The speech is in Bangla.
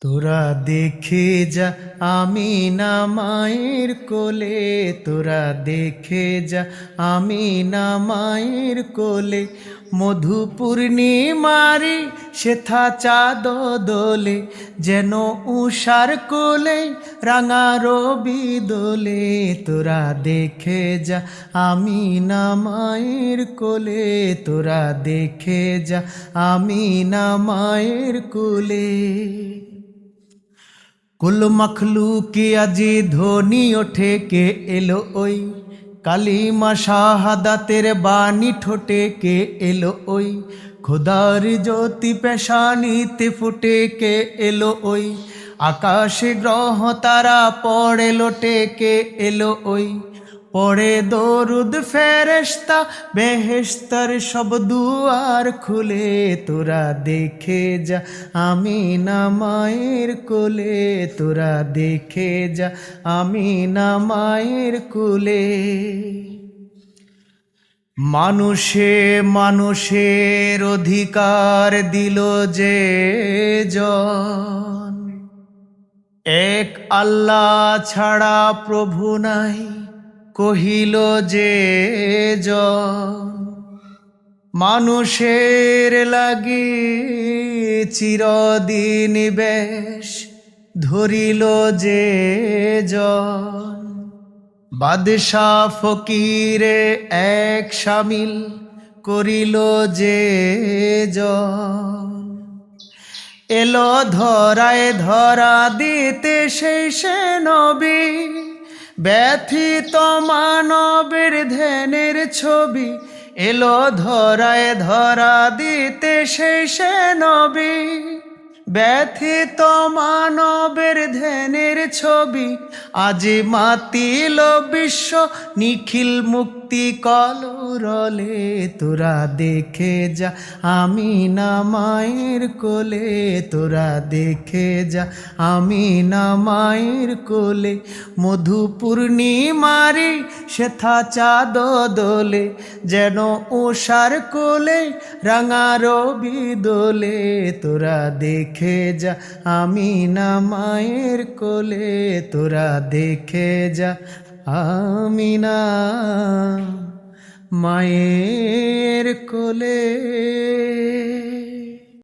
তোরা দেখে যা আমিনা মায়ের কোলে, তোরা দেখে যা আমিনা মায়ের কোলে, মধু পূর্ণিমারি সেথা চাঁদ দোলে, যেন উষার কোলে রাঙা রবি দোলে। তোরা দেখে যা আমিনা মায়ের কোলে, তোরা দেখে যা আমিনা মায়ের কোলে। কুল মখলুকে আজি ধ্বনি ওঠে কে এলো ওই, কালিমা শাহাদাতের বাণী ঠোঁটে কে এলো ওই, খোদার জ্যোতি পেশানিতে ফুটে কে এলো ওই, আকাশে গ্রহ তারা পড়ে লোটে কে এলো ওই, পড়ে দরুদ ফেরেশতা বেহেশতের সব দুয়ার খুলে। তোরা দেখে যা আমিনা মায়ের কোলে, তোরা দেখে যা আমিনা মায়ের কোলে। মানুষে মানুষের অধিকার দিল যে জন, এক আল্লাহ ছাড়া প্রভু নাই কহিল যে জন, মানুষের লাগি চিরদিন বেশ ধরিল যে জন, বাদশাহ ফকিরে এক শামিল করিল যে জন, এলো ধরায় ধরা দিতে সেই সে নবী, ব্যথিত মানবের ধ্যানের ছবি, এলো ধরায় ধরা দিতে সেই সে নবী, ব্যথিত মানবের ধ্যানের ছবি, আজ মাতিল বিশ্ব নিখিল মুক্তি কলরলে। তোরা দেখে যা আমিনা মায়ের কোলে, তোরা দেখে যা আমিনা মায়ের কোলে, মধু পূর্ণিমারি সেথা চাঁদ দোলে, যেন উষার কোলে রাঙা রবি দোলে। তোরা দেখে যা আমিনা মায়ের কোলে, তোরা দেখে যা আমিনা মায়ের কোলে।